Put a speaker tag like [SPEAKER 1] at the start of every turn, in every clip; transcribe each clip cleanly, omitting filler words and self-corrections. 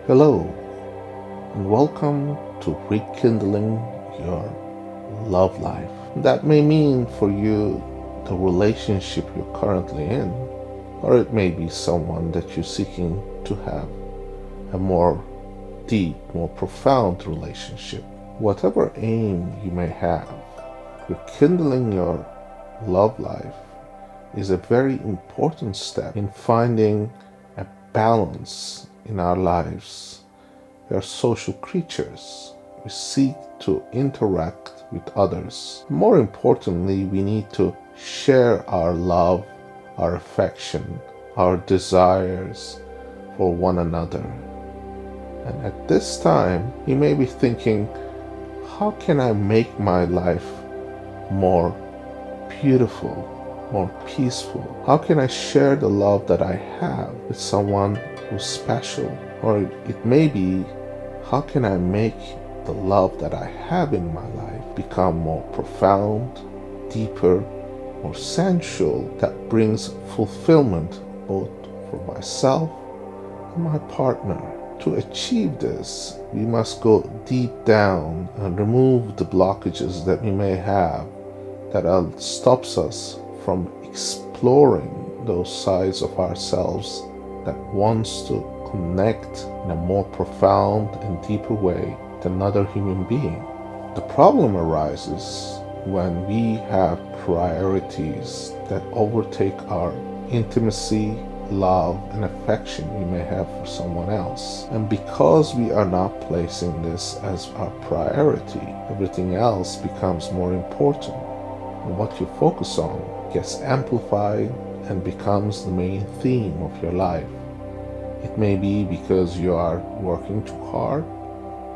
[SPEAKER 1] Hello, and welcome to Rekindling Your Love Life. That may mean for you the relationship you're currently in, or it may be someone that you're seeking to have a more deep, more profound relationship. Whatever aim you may have, rekindling your love life is a very important step in finding a balance in our lives. We are social creatures. We seek to interact with others. More importantly, we need to share our love, our affection, our desires for one another. And at this time, you may be thinking, how can I make my life more beautiful, more peaceful? How can I share the love that I have with someone who's special? Or it may be, how can I make the love that I have in my life become more profound, deeper, more sensual, that brings fulfillment both for myself and my partner? To achieve this, we must go deep down and remove the blockages that we may have that stops us from exploring those sides of ourselves that wants to connect in a more profound and deeper way with another human being. The problem arises when we have priorities that overtake our intimacy, love, and affection we may have for someone else. And because we are not placing this as our priority, everything else becomes more important. And what you focus on gets amplified and becomes the main theme of your life. It may be because you are working too hard,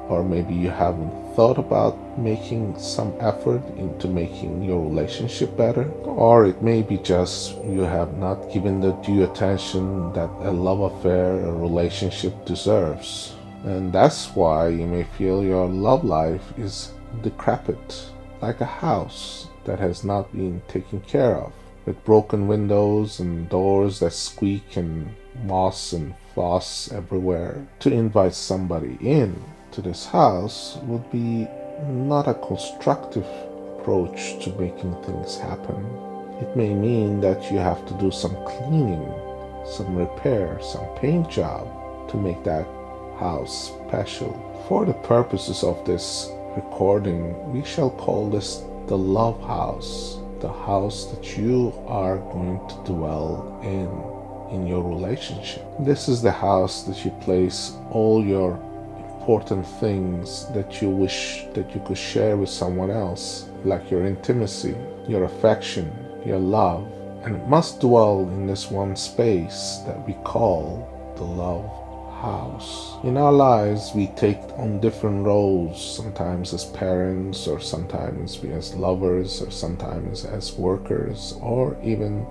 [SPEAKER 1] or maybe you haven't thought about making some effort into making your relationship better, or it may be just you have not given the due attention that a love affair, a relationship deserves. And that's why you may feel your love life is decrepit, like a house that has not been taken care of, with broken windows and doors that squeak and moss and floss everywhere. To invite somebody in to this house would be not a constructive approach to making things happen. It may mean that you have to do some cleaning, some repair, some paint job to make that house special. For the purposes of this recording, we shall call this the love house, the house that you are going to dwell in your relationship. This is the house that you place all your important things that you wish that you could share with someone else, like your intimacy, your affection, your love, and it must dwell in this one space that we call the love house. In our lives, we take on different roles, sometimes as parents, or sometimes we as lovers, or sometimes as workers, or even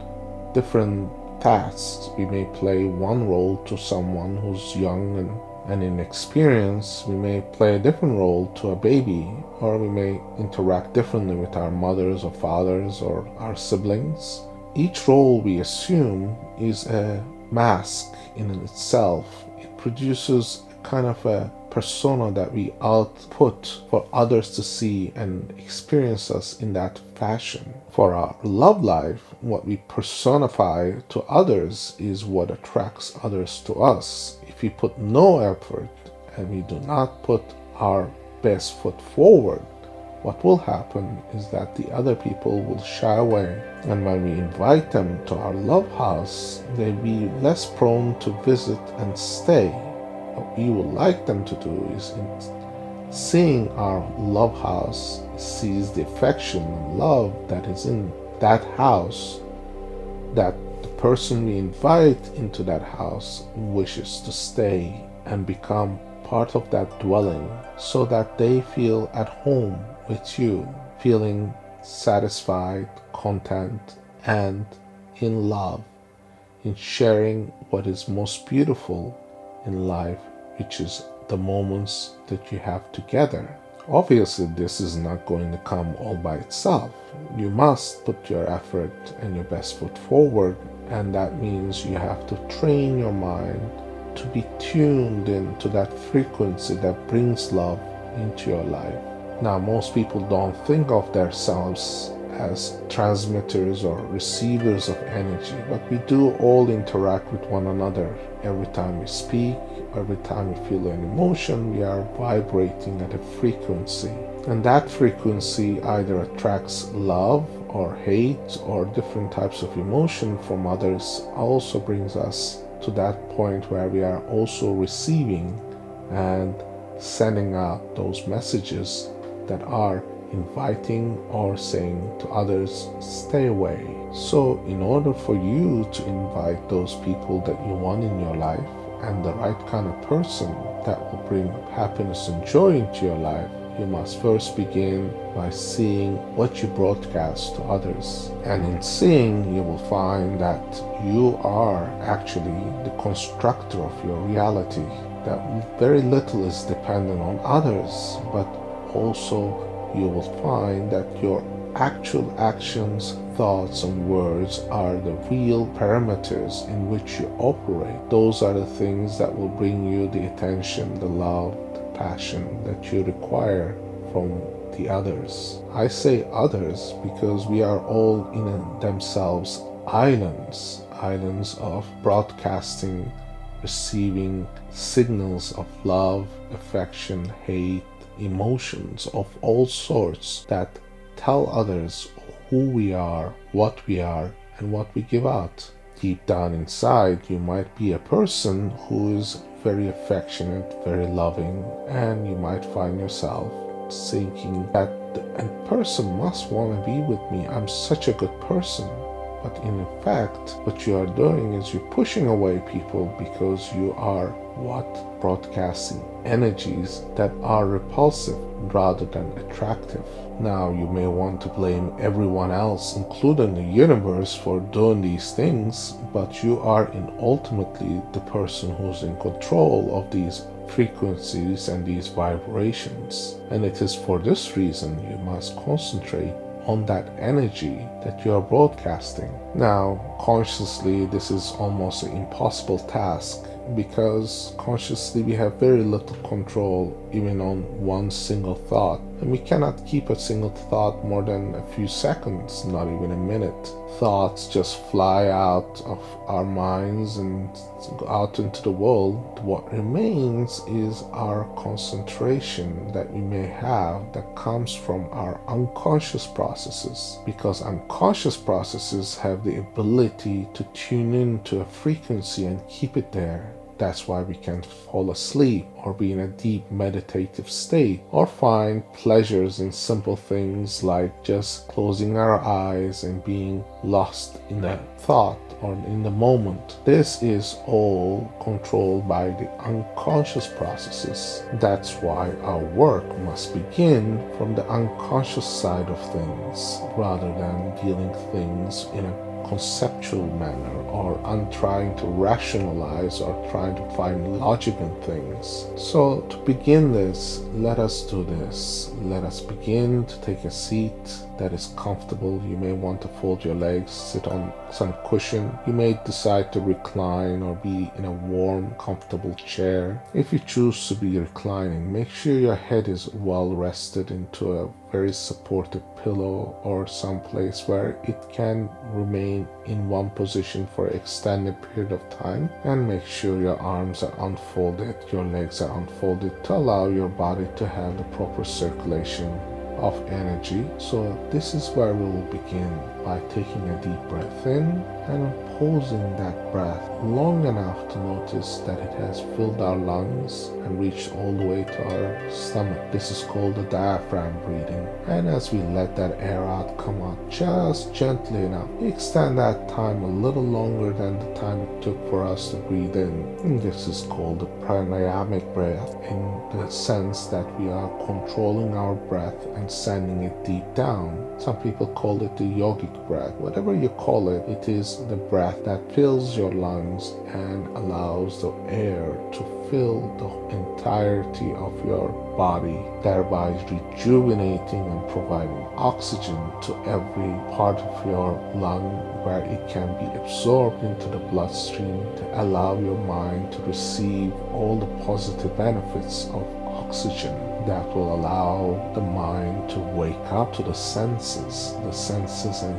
[SPEAKER 1] different tasks. We may play one role to someone who's young and inexperienced. We may play a different role to a baby, or we may interact differently with our mothers or fathers or our siblings. Each role we assume is a mask in itself. It produces kind of a persona that we output for others to see and experience us in that fashion. For our love life, what we personify to others is what attracts others to us. If we put no effort and we do not put our best foot forward, what will happen is that the other people will shy away. And when we invite them to our love house, they'll be less prone to visit and stay. What we would like them to do is, in seeing our love house, sees the affection and love that is in that house, that the person we invite into that house wishes to stay and become part of that dwelling, so that they feel at home with you, feeling satisfied, content, and in love, in sharing what is most beautiful in life, which is the moments that you have together. Obviously, this is not going to come all by itself. You must put your effort and your best foot forward, and that means you have to train your mind to be tuned into that frequency that brings love into your life. Now, most people don't think of themselves as transmitters or receivers of energy, but we do all interact with one another. Every time we speak, every time we feel an emotion, we are vibrating at a frequency. And that frequency either attracts love or hate or different types of emotion from others, also brings us to that point where we are also receiving and sending out those messages that are inviting or saying to others, stay away. So in order for you to invite those people that you want in your life and the right kind of person that will bring happiness and joy into your life, you must first begin by seeing what you broadcast to others. And in seeing, you will find that you are actually the constructor of your reality, that very little is dependent on others, but also you will find that your actual actions, thoughts, and words are the real parameters in which you operate. Those are the things that will bring you the attention, the love, the passion that you require from the others. I say others because we are all in themselves islands of broadcasting, receiving signals of love, affection, hate, emotions of all sorts that tell others who we are, what we are, and what we give out. Deep down inside, you might be a person who is very affectionate, very loving, and you might find yourself thinking that a person must want to be with me. I'm such a good person. But in fact, what you are doing is you're pushing away people because you are broadcasting energies that are repulsive rather than attractive. Now, you may want to blame everyone else, including the universe, for doing these things, but you are ultimately the person who's in control of these frequencies and these vibrations. And it is for this reason you must concentrate on that energy that you are broadcasting. Now, consciously, this is almost an impossible task because consciously we have very little control even on one single thought, and we cannot keep a single thought more than a few seconds, not even a minute. Thoughts just fly out of our minds and out into the world. What remains is our concentration that we may have that comes from our unconscious processes, because unconscious processes have the ability to tune into a frequency and keep it there. That's why we can fall asleep or be in a deep meditative state or find pleasures in simple things like just closing our eyes and being lost in the thought or in the moment. This is all controlled by the unconscious processes. That's why our work must begin from the unconscious side of things rather than dealing things in a conceptual manner or trying to rationalize or trying to find logic in things. So to begin this, let us do this. Let us begin to take a seat that is comfortable. You may want to fold your legs, sit on some cushion. You may decide to recline or be in a warm, comfortable chair. If you choose to be reclining, make sure your head is well rested into a very supportive pillow or someplace where it can remain in one position for an extended period of time, and make sure your arms are unfolded, your legs are unfolded to allow your body to have the proper circulation of energy. So this is where we will begin by taking a deep breath in and pausing that breath long enough to notice that it has filled our lungs and reached all the way to our stomach. This is called the diaphragm breathing. And as we let that air out come out just gently enough, we extend that time a little longer than the time it took for us to breathe in. And this is called the pranayamic breath, in the sense that we are controlling our breath and and sending it deep down. Some people call it the yogic breath. Whatever you call it, it is the breath that fills your lungs and allows the air to fill the entirety of your body, thereby rejuvenating and providing oxygen to every part of your lung where it can be absorbed into the bloodstream to allow your mind to receive all the positive benefits of oxygen that will allow the mind to wake up to the senses and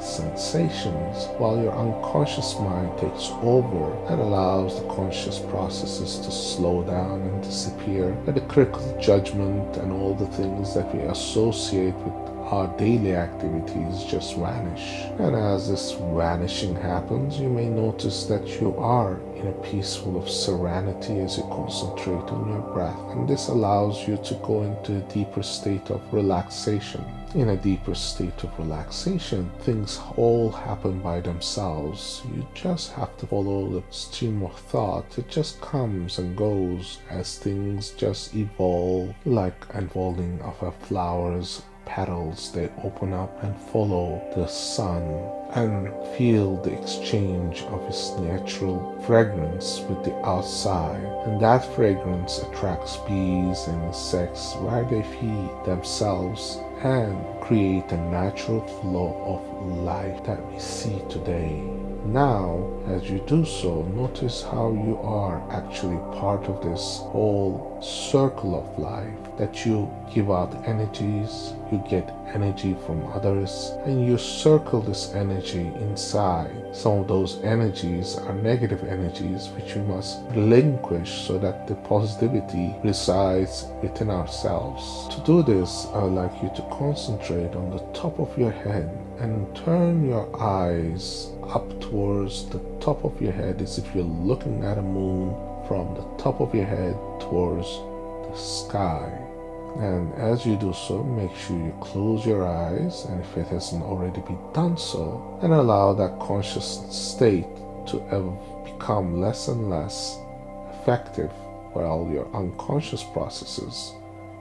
[SPEAKER 1] sensations, while your unconscious mind takes over and allows the conscious processes to slow down and disappear, and the critical judgment and all the things that we associate with our daily activities just vanish. And as this vanishing happens, you may notice that you are in a peaceful of serenity as you concentrate on your breath. And this allows you to go into a deeper state of relaxation. In a deeper state of relaxation, things all happen by themselves. You just have to follow the stream of thought. It just comes and goes as things just evolve, like unfolding of a flower's petals. They open up and follow the sun and feel the exchange of its natural fragrance with the outside, and that fragrance attracts bees and insects where they feed themselves and create a natural flow of life that we see today. Now, as you do so, notice how you are actually part of this whole circle of life, that you give out energies, you get energy from others, and you circle this energy inside. Some of those energies are negative energies which we must relinquish so that the positivity resides within ourselves. To do this, I would like you to concentrate on the top of your head and turn your eyes up towards the top of your head as if you're looking at a moon from the top of your head towards the sky. And as you do so, make sure you close your eyes, and if it hasn't already been done so, and allow that conscious state to become less and less effective, while your unconscious processes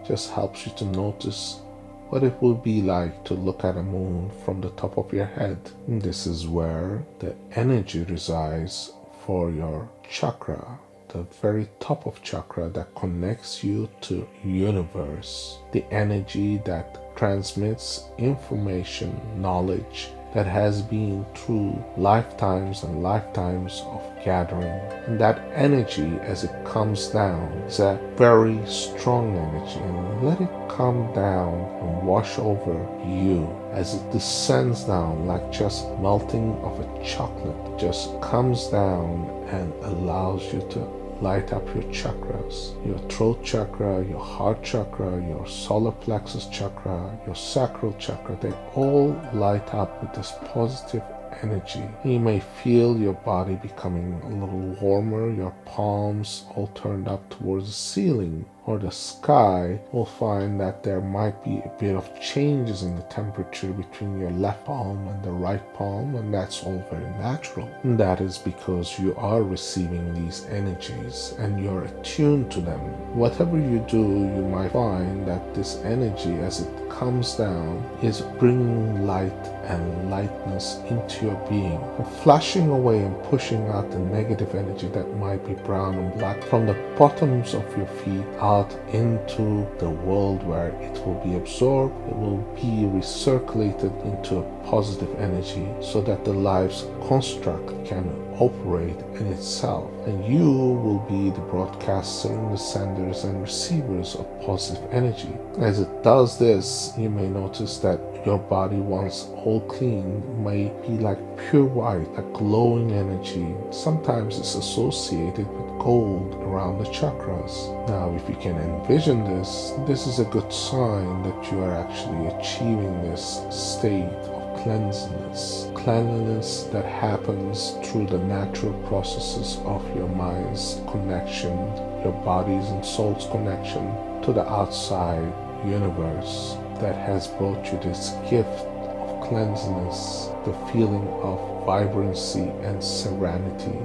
[SPEAKER 1] just helps you to notice what it will be like to look at a moon from the top of your head. And this is where the energy resides for your chakra, the very top of chakra that connects you to universe, the energy that transmits information, knowledge that has been through lifetimes and lifetimes of gathering. And that energy, as it comes down, is a very strong energy, and let it come down and wash over you as it descends down like just melting of a chocolate. It just comes down and allows you to light up your chakras, your throat chakra, your heart chakra, your solar plexus chakra, your sacral chakra. They all light up with this positive energy. You may feel your body becoming a little warmer, your palms all turned up towards the ceiling or the sky. Will find that there might be a bit of changes in the temperature between your left palm and the right palm, and that's all very natural. And that is because you are receiving these energies and you're attuned to them. Whatever you do, you might find that this energy, as it comes down, is bringing light and lightness into your being, and flushing away and pushing out the negative energy that might be brown and black from the bottoms of your feet out into the world, where it will be absorbed, it will be recirculated into a positive energy so that the life's construct can operate in itself, and you will be the broadcaster and the senders and receivers of positive energy. As it does this, you may notice that your body, once all clean, may be like pure white, a glowing energy. Sometimes it's associated with gold around the chakras. Now, if you can envision this, this is a good sign that you are actually achieving this state of cleanliness that happens through the natural processes of your mind's connection, your body's and soul's connection to the outside universe that has brought you this gift of cleanliness, the feeling of vibrancy and serenity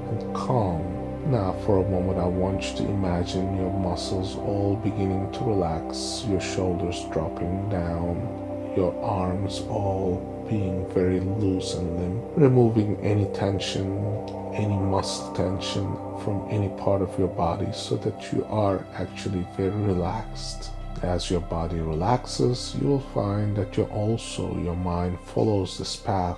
[SPEAKER 1] and calm Now for a moment I want you to imagine your muscles all beginning to relax, your shoulders dropping down, your arms all being very loose and limp, removing any tension, any muscle tension from any part of your body so that you are actually very relaxed. As your body relaxes, you will find that your mind follows this path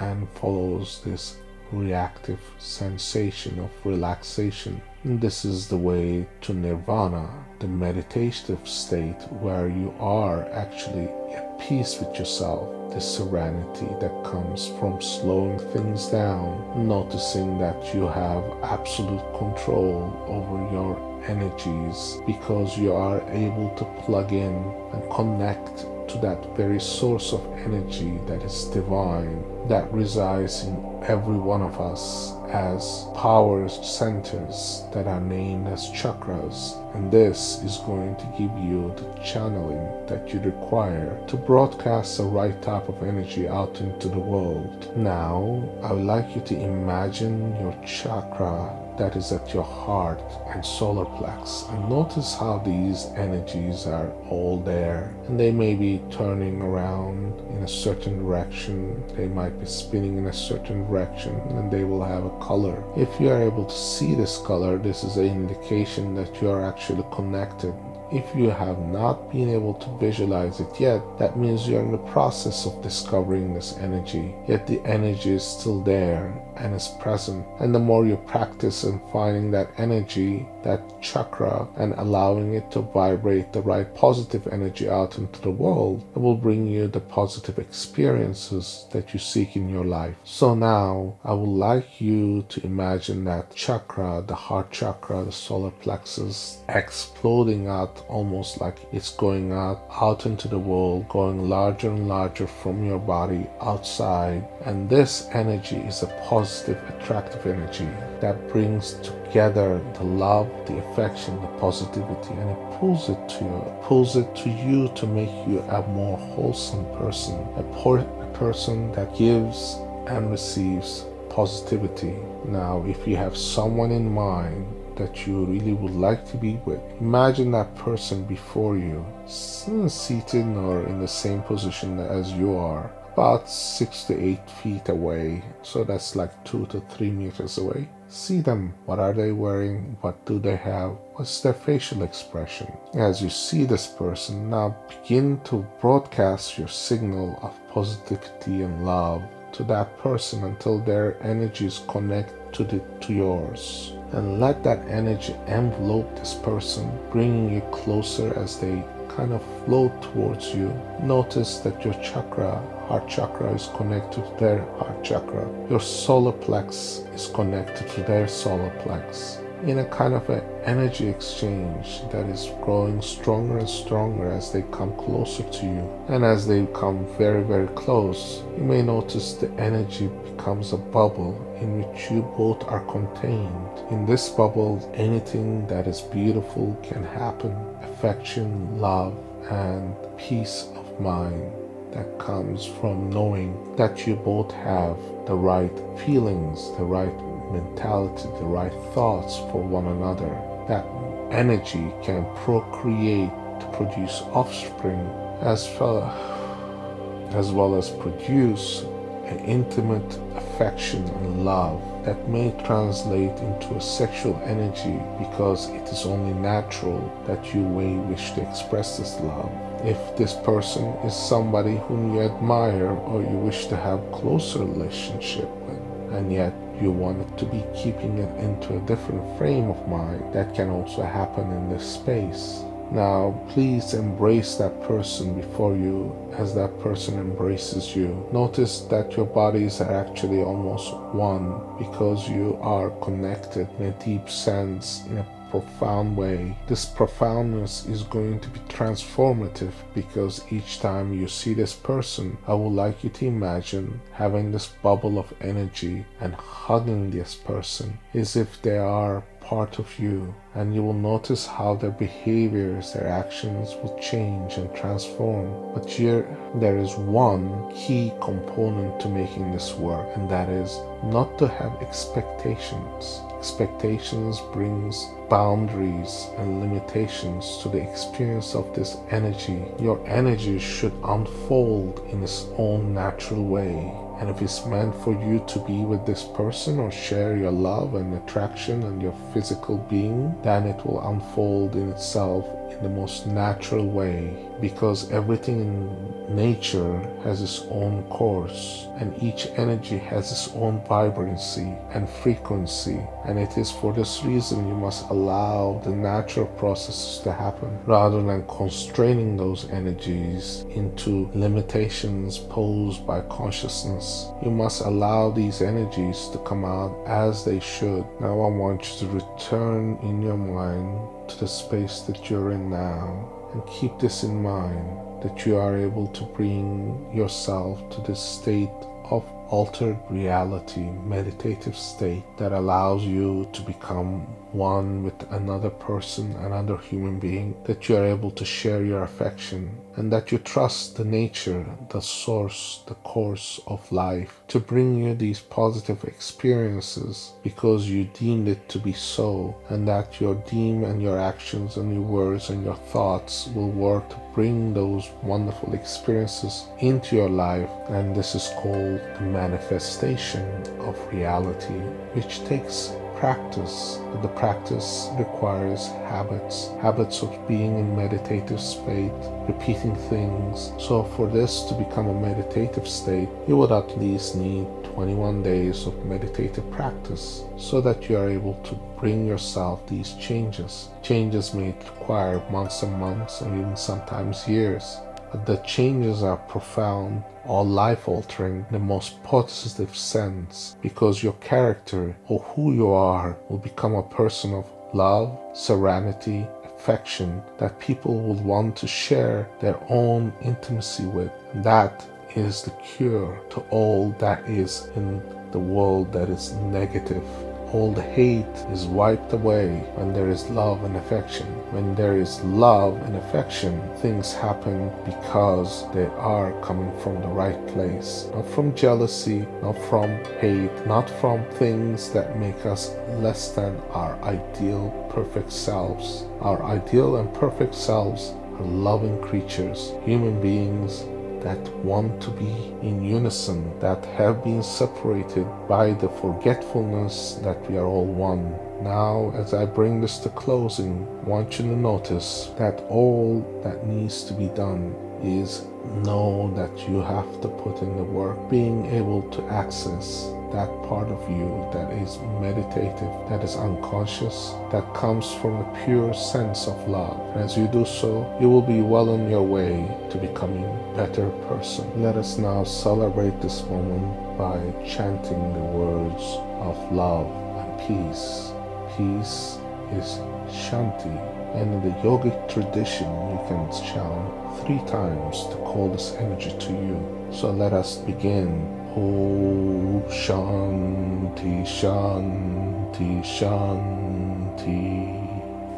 [SPEAKER 1] and follows this reactive sensation of relaxation. And this is the way to nirvana, the meditative state where you are actually at peace with yourself, the serenity that comes from slowing things down, noticing that you have absolute control over your energies because you are able to plug in and connect to that very source of energy that is divine, that resides in every one of us as power centers that are named as chakras. And this is going to give you the channeling that you require to broadcast the right type of energy out into the world. Now, I would like you to imagine your chakra that is at your heart and solar plex, and notice how these energies are all there, and they may be turning around in a certain direction, they might be spinning in a certain direction, and they will have a color. If you are able to see this color, this is an indication that you are actually connected. If you have not been able to visualize it yet, that means you're in the process of discovering this energy. Yet the energy is still there and is present. And the more you practice in finding that energy, that chakra, and allowing it to vibrate the right positive energy out into the world, it will bring you the positive experiences that you seek in your life. So now I would like you to imagine that chakra, the heart chakra, the solar plexus, exploding out almost like it's going out into the world, going larger and larger from your body outside. And this energy is a positive, attractive energy that brings together the love, the affection, the positivity, and it pulls it to you to make you a more wholesome person, a person that gives and receives positivity. Now, if you have someone in mind that you really would like to be with, imagine that person before you, seated or in the same position as you are, about 6 to 8 feet away, so that's like 2 to 3 meters away. See them. What are they wearing? What do they have? What's their facial expression? As you see this person, now begin to broadcast your signal of positivity and love to that person until their energies connect to yours. And let that energy envelope this person, bringing you closer as they kind of float towards you. Notice that your chakra, heart chakra, is connected to their heart chakra. Your solar plex is connected to their solar plex, in a kind of an energy exchange that is growing stronger and stronger as they come closer to you. And as they come very, very close, you may notice the energy becomes a bubble in which you both are contained. In this bubble, anything that is beautiful can happen. Affection, love, and peace of mind that comes from knowing that you both have the right feelings, the right mentality, the right thoughts for one another. That energy can procreate to produce offspring as well as produce an intimate affection and love that may translate into a sexual energy, because it is only natural that you may wish to express this love. If this person is somebody whom you admire or you wish to have closer relationship with, and yet you want it to be keeping it into a different frame of mind, that can also happen in this space. Now, please embrace that person before you as that person embraces you. Notice that your bodies are actually almost one, because you are connected in a deep sense, in a profound way. This profoundness is going to be transformative, because each time you see this person, I would like you to imagine having this bubble of energy and hugging this person as if they are part of you, and you will notice how their behaviors, their actions will change and transform. But here, there is one key component to making this work, and that is not to have expectations. Expectations brings boundaries and limitations to the experience of this energy. Your energy should unfold in its own natural way. And if it's meant for you to be with this person or share your love and attraction and your physical being, then it will unfold in itself in the most natural way, because everything in nature has its own course, and each energy has its own vibrancy and frequency. And it is for this reason you must allow the natural processes to happen, rather than constraining those energies into limitations posed by consciousness. You must allow these energies to come out as they should. Now I want you to return in your mind to the space that you're in now, and keep this in mind, that you are able to bring yourself to this state of altered reality, meditative state that allows you to become one with another person, another human being, that you are able to share your affection, and that you trust the nature, the source, the course of life to bring you these positive experiences because you deemed it to be so, and that your deem and your actions and your words and your thoughts will work to bring those wonderful experiences into your life. And this is called the manifestation of reality, which takes practice. But the practice requires habits of being in meditative state, repeating things. So for this to become a meditative state, you would at least need 21 days of meditative practice, so that you are able to bring yourself these changes. Changes may require months and months, and even sometimes years. But the changes are profound or life-altering in the most positive sense, because your character or who you are will become a person of love, serenity, affection that people will want to share their own intimacy with. And that is the cure to all that is in the world that is negative. All the hate is wiped away when there is love and affection. When there is love and affection, things happen because they are coming from the right place. Not from jealousy, not from hate, not from things that make us less than our ideal perfect selves. Our ideal and perfect selves are loving creatures, human beings that want to be in unison, that have been separated by the forgetfulness that we are all one. Now, as I bring this to closing, I want you to notice that all that needs to be done is know that you have to put in the work, being able to access that part of you that is meditative, that is unconscious, that comes from a pure sense of love. And as you do so, you will be well on your way to becoming a better person. Let us now celebrate this moment by chanting the words of love and peace. Peace is Shanti, and in the yogic tradition you can chant 3 times to call this energy to you. So let us begin. Om Shanti Shanti Shanti,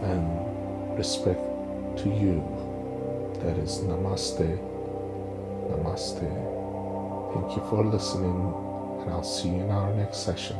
[SPEAKER 1] and respect to you. That is Namaste. Namaste. Thank you for listening, and I'll see you in our next session.